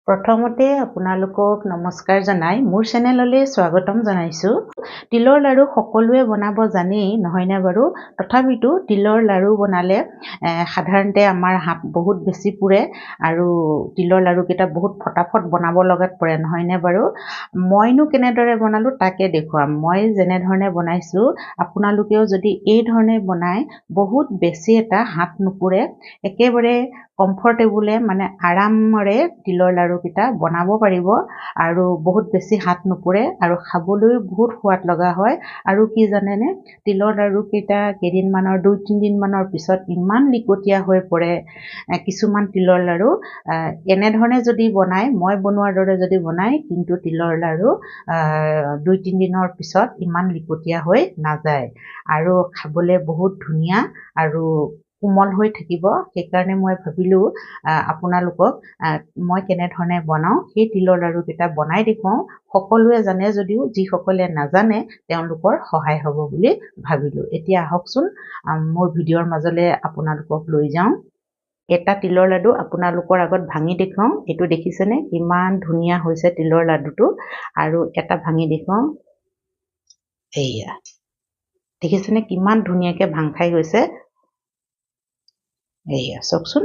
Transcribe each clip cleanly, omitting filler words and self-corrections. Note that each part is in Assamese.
প্ৰথমতে আপোনালোকক নমস্কাৰ জনাই মোৰ চেনেললৈ স্বাগতম জনাইছো। তিলৰ লাড়ু সকলোৱে বনাব জানেই নহয়নে বাৰু? তথাপিতো তিলৰ লাড়ু বনালে সাধাৰণতে আমাৰ হাত বহুত বেছি পুৰে আৰু তিলৰ লাড়ু কেইটা বহুত ফটাফট বনাব লগাত পৰে নহয়নে বাৰু? মইনো কেনেদৰে বনালো তাকে দেখুৱাম। মই যেনে ধৰণে বনাইছো আপোনালোকেও যদি এই ধৰণে বনাই বহুত বেছি এটা হাত নুপুৰে, একেবাৰে কমফৰ্টেবলে মানে আৰামৰে তিলৰ লাড়ু কেইটা বনাব পাৰিব আৰু বহুত বেছি হাত নুপুৰে আৰু খাবলৈ বহুত সোৱাদ লগা হয়। আৰু কি জানেনে, তিলৰ লাড়ু কেইটা কেইদিনমানৰ 2-3 দিনমানৰ পিছত ইমান লিকটীয়া হৈ পৰে। কিছুমান তিলৰ লাড়ু এনেধৰণে যদি বনাই, মই বনোৱাৰ দৰে যদি বনাই, কিন্তু তিলৰ লাড়ু 2-3 দিনৰ পিছত ইমান লিকটীয়া হৈ নাযায় আৰু খাবলৈ বহুত ধুনীয়া আৰু কোমল হৈ থাকিব। সেইকাৰণে মই ভাবিলো আপোনালোকক মই কেনেধৰণে বনাওঁ সেই তিলৰ লাড়ু কেইটা বনাই দেখুৱাওঁ। সকলোৱে জানে যদিও যিসকলে নাজানে তেওঁলোকৰ সহায় হ'ব বুলি ভাবিলো। এতিয়া আহকচোন মোৰ ভিডিঅ'ৰ মাজলৈ আপোনালোকক লৈ যাওঁ। এটা তিলৰ লাডু আপোনালোকৰ আগত ভাঙি দেখুৱাওঁ। এইটো দেখিছেনে কিমান ধুনীয়া হৈছে তিলৰ লাডুটো? আৰু এটা ভাঙি দেখুৱাওঁ। এইয়া দেখিছেনে কিমান ধুনীয়াকৈ ভাং খাই গৈছে? এইয়া চাওকচোন।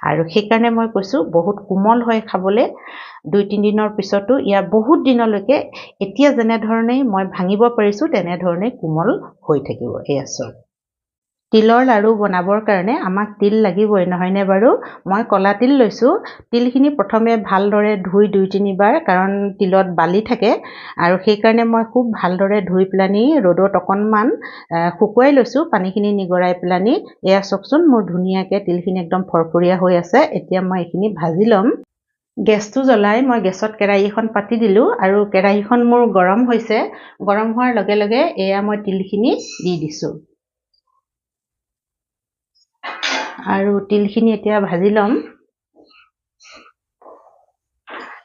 আৰু সেইকাৰণে মই কৈছোঁ বহুত কোমল হয় খাবলৈ। 2-3 দিনৰ পিছতো ইয়াৰ বহুত দিনলৈকে এতিয়া যেনেধৰণে মই ভাঙিব পাৰিছোঁ তেনেধৰণে কোমল হৈ থাকিব। এয়া চাওক। তিলৰ লাড়ু বনাবৰ কাৰণে আমাক তিল লাগিবই নহয়নে বাৰু? মই কলা তিল লৈছোঁ। তিলখিনি প্ৰথমে ভালদৰে ধুই 2-3 বাৰ, কাৰণ তিলত বালি থাকে আৰু সেইকাৰণে মই খুব ভালদৰে ধুই পেলানি ৰ'দত অকণমান শুকুৱাই লৈছোঁ, পানীখিনি নিগৰাই পেলানি। এয়া চাওকচোন মোৰ ধুনীয়াকৈ তিলখিনি একদম ফৰফৰীয়া হৈ আছে। এতিয়া মই এইখিনি ভাজি ল'ম। গেছটো জ্বলাই মই গেছত কেৰাহী এখন পাতি দিলোঁ আৰু কেৰাহীখন মোৰ গৰম হৈছে। গৰম হোৱাৰ লগে লগে এয়া মই তিলখিনি দি দিছোঁ আৰু তিলখিনি এতিয়া ভাজি ল'ম।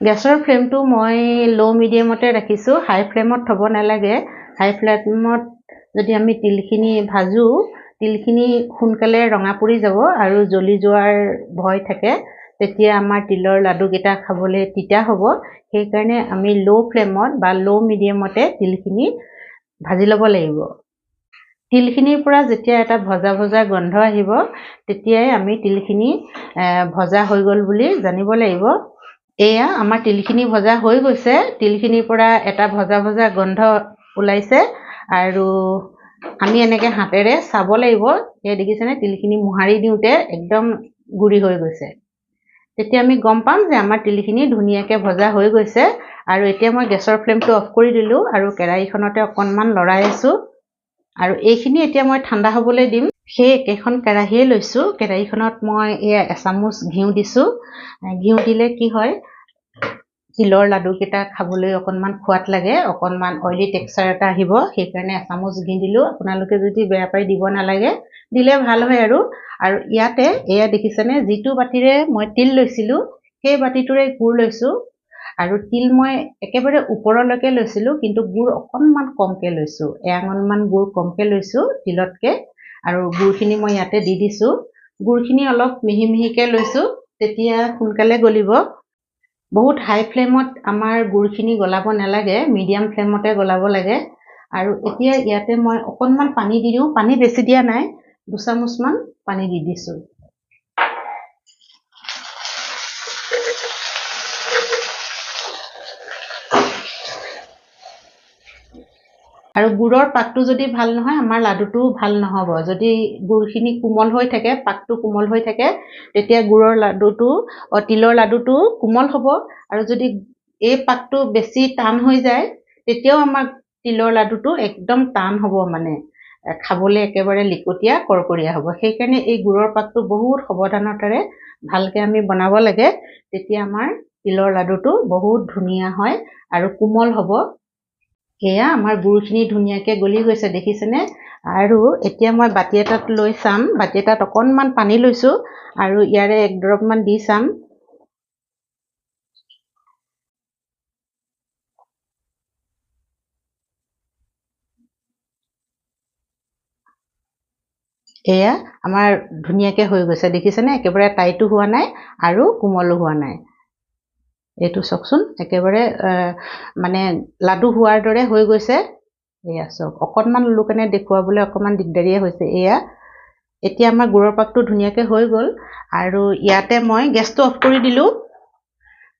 গেছৰ ফ্লেমটো মই ল' মিডিয়ামতে ৰাখিছোঁ, হাই ফ্লেমত থ'ব নালাগে। হাই ফ্লেমত যদি আমি তিলখিনি ভাজোঁ, তিলখিনি সোনকালে ৰঙা পৰি যাব আৰু জ্বলি যোৱাৰ ভয় থাকে। তেতিয়া আমাৰ তিলৰ লাডুকেইটা খাবলৈ তিতা হ'ব। সেইকাৰণে আমি ল' ফ্লেমত বা ল' মিডিয়ামতে তিলখিনি ভাজি ল'ব লাগিব। তিলখিনিৰ পৰা যেতিয়া এটা ভজা ভজা গন্ধ আহিব, তেতিয়াই আমি তিলখিনি ভজা হৈ গ'ল বুলি জানিব লাগিব। এয়া আমাৰ তিলখিনি ভজা হৈ গৈছে। তিলখিনিৰ পৰা এটা ভজা ভজা গন্ধ ওলাইছে আৰু আমি এনেকৈ হাতেৰে চাব লাগিব। এই দেখিছেনে তিলখিনি মোহাৰি দিওঁতে একদম গুৰি হৈ গৈছে। তেতিয়া আমি গম পাম যে আমাৰ তিলখিনি ধুনীয়াকৈ ভজা হৈ গৈছে। আৰু এতিয়া মই গেছৰ ফ্লেমটো অফ কৰি দিলোঁ আৰু কেৰাহীখনতে অকণমান লৰাই আছোঁ আৰু এইখিনি এতিয়া মই ঠাণ্ডা হ'বলৈ দিম। সেই একেখন কেৰাহীয়ে লৈছোঁ। কেৰাহীখনত মই এয়া এচামুচ ঘিউ দিছোঁ। ঘিউ দিলে কি হয়, তিলৰ লাডুকেইটা খাবলৈ অকণমান সোৱাদ লাগে, অকণমান অইলি টেক্সচাৰ এটা আহিব। সেইকাৰণে এচামুচ ঘি দিলোঁ। আপোনালোকে যদি বেয়া পাই দিব নালাগে, দিলে ভাল হয় আৰু ইয়াতে এয়া দেখিছেনে যিটো বাতিৰে মই তিল লৈছিলোঁ সেই বাতিটোৰে গুড় লৈছোঁ। আৰু তিল মই একেবাৰে ওপৰলৈকে লৈছিলোঁ, কিন্তু গুড় অকণমান কমকৈ লৈছোঁ। এআঙুলমান গুড় কমকৈ লৈছোঁ তিলতকৈ আৰু গুড়খিনি মই ইয়াতে দি দিছোঁ। গুড়খিনি অলপ মিহি মিহিকৈ লৈছোঁ, তেতিয়া সোনকালে গলিব। বহুত হাই ফ্লেমত আমাৰ গুড়খিনি গলাব নালাগে, মিডিয়াম ফ্লেমতে গলাব লাগে। আৰু এতিয়া ইয়াতে মই অকণমান পানী দি দিওঁ। পানী বেছি দিয়া নাই, 2 চামুচমান পানী দি দিছোঁ। আৰু গুড়ৰ পাকটো যদি ভাল নহয়, আমাৰ লাডুটো ভাল নহ'ব। যদি গুড়খিনি কোমল হৈ থাকে, পাকটো কোমল হৈ থাকে, তেতিয়া তিলৰ লাডুটো কোমল হ'ব। আৰু যদি এই পাকটো বেছি টান হৈ যায়, তেতিয়াও আমাৰ তিলৰ লাডুটো একদম টান হ'ব, মানে খাবলৈ একেবাৰে লিকটীয়া কৰকৰীয়া হ'ব। সেইকাৰণে এই গুড়ৰ পাকটো বহুত সাৱধানতাৰে ভালকৈ আমি বনাব লাগে। তেতিয়া আমাৰ তিলৰ লাডুটো বহুত ধুনীয়া হয় আৰু কোমল হ'ব। এয়া আমাৰ গুড়খিনি ধুনীয়াকৈ গলি গৈছে, দেখিছেনে? আৰু এতিয়া মই বাতি এটাত লৈ চাম। বাতি এটাত অকণমান পানী লৈছোঁ আৰু ইয়াৰে 1 ড্ৰপমান দি চাম। এয়া আমাৰ ধুনীয়াকৈ হৈ গৈছে, দেখিছেনে? একেবাৰে টাইটো হোৱা নাই আৰু কোমলো হোৱা নাই। এইটো চাওকচোন একেবাৰে মানে লাডু হোৱাৰ দৰে হৈ গৈছে। এয়া চাওক অকণমান ললো কাৰণে দেখুৱাবলৈ অকণমান দিগদাৰিয়ে হৈছে। এয়া এতিয়া আমাৰ গুড়ৰ পাকটো ধুনীয়াকৈ হৈ গ'ল আৰু ইয়াতে মই গেছটো অফ কৰি দিলোঁ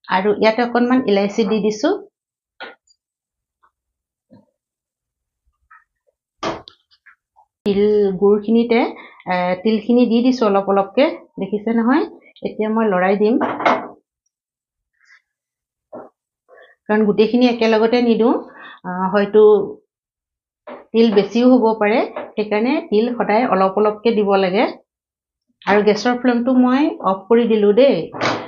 আৰু ইয়াতে অকণমান ইলাইচি দি দিছোঁ। গুড়খিনিতে তিলখিনি দি দিছোঁ অলপ অলপকৈ, দেখিছে নহয়। এতিয়া মই লৰাই দিম কাৰণ গোটেইখিনি একেলগতে নিদিওঁ, হয়তো তিল বেছিও হ'ব পাৰে, সেইকাৰণে তিল সদায় অলপ অলপকৈ দিব লাগে। আৰু গেছৰ ফ্লেমটো মই অফ কৰি দিলোঁ দেই,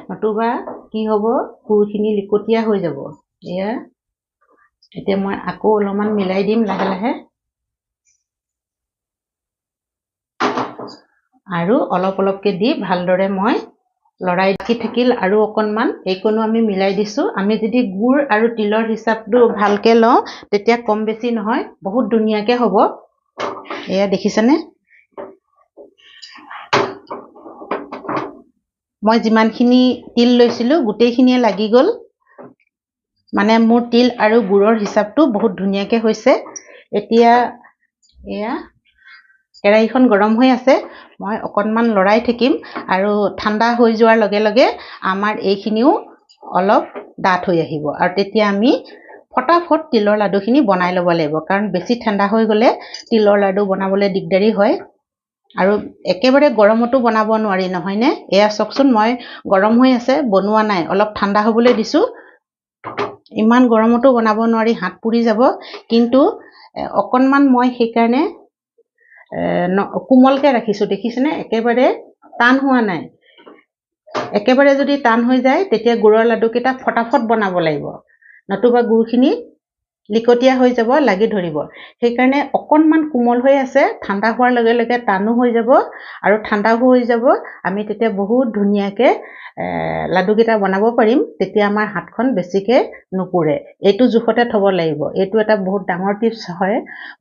নতুবা কি হ'ব গুড়খিনি লিকটীয়া হৈ যাব। এয়া এতিয়া মই আকৌ অলপমান মিলাই দিম লাহে লাহে আৰু অলপ অলপকৈ দি ভালদৰে মই লৰাই থাকিল আৰু অকণমান এইকণো আমি মিলাই দিছোঁ। আমি যদি গুড় আৰু তিলৰ হিচাপটো ভালকৈ লওঁ তেতিয়া কম বেছি নহয়, বহুত ধুনীয়াকৈ হ'ব। এয়া দেখিছেনে, মই যিমানখিনি তিল লৈছিলোঁ গোটেইখিনিয়ে লাগি গ'ল। মানে মোৰ তিল আৰু গুড়ৰ হিচাপটো বহুত ধুনীয়াকৈ হৈছে। এতিয়া এয়া কেৰাহীখন গৰম হৈ আছে, মই অকণমান লৰাই থাকিম আৰু ঠাণ্ডা হৈ যোৱাৰ লগে লগে আমাৰ এইখিনিও অলপ ডাঠ হৈ আহিব আৰু তেতিয়া আমি ফটাফট তিলৰ লাডুখিনি বনাই ল'ব লাগিব, কাৰণ বেছি ঠাণ্ডা হৈ গ'লে তিলৰ লাডু বনাবলৈ দিগদাৰি হয় আৰু একেবাৰে গৰমতো বনাব নোৱাৰি, নহয়নে। এয়া চাওকচোন মই গৰম হৈ আছে, বনোৱা নাই, অলপ ঠাণ্ডা হ'বলৈ দিছোঁ। ইমান গৰমতো বনাব নোৱাৰি, হাত পুৰি যাব, কিন্তু অকণমান মই সেইকাৰণে কোমলকৈ ৰাখিছোঁ, দেখিছেনে, একেবাৰে টান হোৱা নাই। একেবাৰে যদি টান হৈ যায় তেতিয়া গুড়ৰ লাডুকেইটা ফটাফট বনাব লাগিব, নতুবা গুড়খিনি লিকটীয়া হৈ যাব, লাগি ধৰিব। সেইকাৰণে অকণমান কোমল হৈ আছে, ঠাণ্ডা হোৱাৰ লগে লগে টানো হৈ যাব আৰু ঠাণ্ডাও হৈ যাব, আমি তেতিয়া বহুত ধুনীয়াকৈ লাডুকেইটা বনাব পাৰিম। তেতিয়া আমাৰ হাতখন বেছিকৈ নুপুৰে। এইটো জোখতে থ'ব লাগিব, এইটো এটা বহুত ডাঙৰ টিপছ হয়,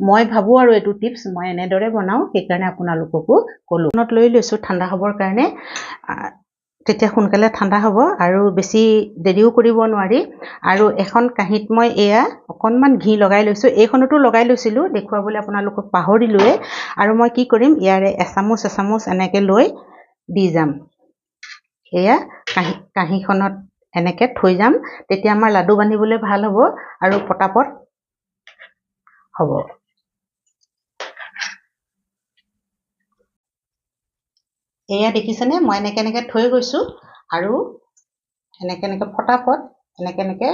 মই ভাবোঁ আৰু এইটো টিপছ মই এনেদৰে বনাওঁ, সেইকাৰণে আপোনালোককো ক'লোঁ। মনত লৈ লৈছোঁ ঠাণ্ডা হ'বৰ কাৰণে, তেতিয়া সোনকালে ঠাণ্ডা হ'ব আৰু বেছি দেৰিও কৰিব নোৱাৰি। আৰু এখন কাঁহীত মই এয়া অকণমান ঘি লগাই লৈছোঁ, এইখনতো লগাই লৈছিলোঁ, দেখুৱাবলৈ আপোনালোকক পাহৰিলোৱে। আৰু মই কি কৰিম, ইয়াৰে এচামুচ এচামুচ এনেকৈ লৈ দি যাম। এয়া কাঁহীখনত এনেকৈ থৈ যাম, তেতিয়া আমাৰ লাডু বান্ধিবলৈ ভাল হ'ব আৰু পটাপট হ'ব। এয়া দেখিছেনে, মই এনেকৈ থৈ গৈছোঁ আৰু এনেকৈ ফটাফট এনেকৈ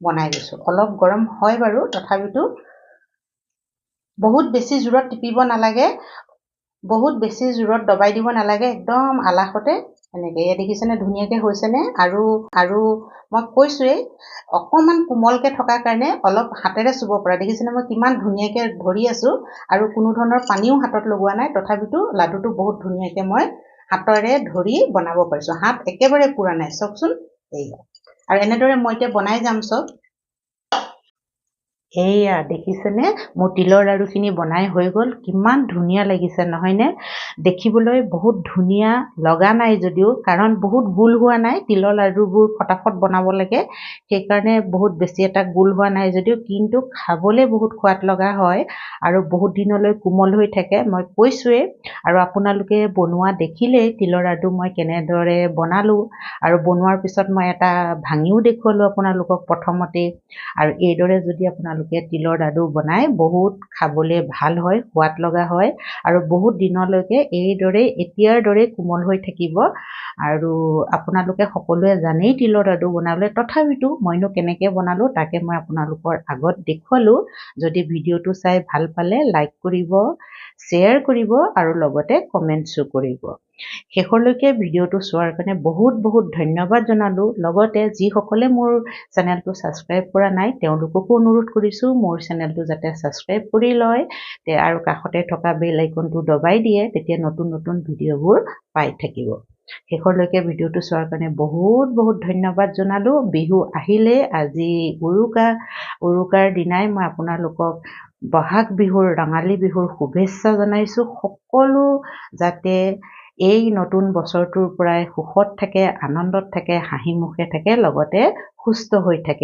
বনাই গৈছোঁ। অলপ গৰম হয় বাৰু, তথাপিতো বহুত বেছি জোৰত টিপিব নালাগে, বহুত বেছি জোৰত দবাই দিব নালাগে, একদম আলাসতে এনেকৈ। এয়া দেখিছেনে ধুনীয়াকৈ হৈছেনে। আৰু মই কৈছোঁৱেই অকণমান কোমলকৈ থকাৰ কাৰণে অলপ হাতেৰে চুব পৰা, দেখিছেনে মই কিমান ধুনীয়াকৈ ধৰি আছোঁ আৰু কোনো ধৰণৰ পানীও হাতত লগোৱা নাই, তথাপিতো লাডুটো বহুত ধুনীয়াকৈ মই হাতেৰে ধৰি বনাব পাৰিছোঁ, হাত একেবাৰে পুৰা নাই, চাওকচোন। এইয়া আৰু এনেদৰে মই এতিয়া বনাই যাম চব। এইয়া দেখিছেনে মোৰ তিলৰ লাড়ুখিনি বনাই হৈ গ'ল, কিমান ধুনীয়া লাগিছে নহয়নে। দেখিবলৈ বহুত ধুনীয়া লগা নাই যদিও, কাৰণ বহুত গোল হোৱা নাই, তিলৰ লাড়ুবোৰ ফটাফট বনাব লাগে, সেইকাৰণে বহুত বেছি এটা গোল হোৱা নাই যদিও, কিন্তু খাবলৈ বহুত সোৱাদ লগা হয় আৰু বহুত দিনলৈ কোমল হৈ থাকে। মই কৈছোঁৱেই আৰু আপোনালোকে বনোৱা দেখিলেই তিলৰ লাড়ু মই কেনেদৰে বনালোঁ, আৰু বনোৱাৰ পিছত মই এটা ভাঙিও দেখুৱালোঁ আপোনালোকক প্ৰথমতেই। আৰু এইদৰে যদি আপোনালোকে তিলৰ লাডু বনাই, বহুত খাবলৈ ভাল হয়, সোৱাদ লগা হয় আৰু বহুত দিনলৈকে এইদৰে এতিয়াৰ দৰে কোমল হৈ থাকিব। আৰু আপোনালোকে সকলোৱে জানেই তিলৰ লাডু বনাবলৈ, তথাপিতো মইনো কেনেকৈ বনালোঁ তাকে মই আপোনালোকৰ আগত দেখুৱালোঁ। যদি ভিডিঅ'টো চাই ভাল পালে লাইক কৰিব, শ্বেয়াৰ কৰিব আৰু লগতে কমেণ্টছো কৰিব। শেষলৈকে ভিডিঅ'টো চোৱাৰ কাৰণে বহুত বহুত ধন্যবাদ জনালোঁ। লগতে যিসকলে মোৰ চেনেলটো ছাবস্ক্ৰাইব কৰা নাই তেওঁলোককো অনুৰোধ কৰিছোঁ মোৰ চেনেলটো যাতে ছাবস্ক্ৰাইব কৰি লয় আৰু কাষতে থকা বেল আইকনটো দবাই দিয়ে, তেতিয়া নতুন নতুন ভিডিঅ'বোৰ পাই থাকিব। শেষলৈকে ভিডিঅ'টো চোৱাৰ কাৰণে বহুত বহুত ধন্যবাদ জনালোঁ। বিহু আহিলে, আজি উৰুকাৰ দিনাই মই আপোনালোকক বহাগ বিহুৰ, ৰঙালী বিহুৰ শুভেচ্ছা জনাইছোঁ। সকলো যাতে এই নতুন বছৰটোৰ পৰাই সুখত থাকে, আনন্দত থাকে, হাঁহি মুখে থাকে, লগতে সুস্থ হৈ থাকে।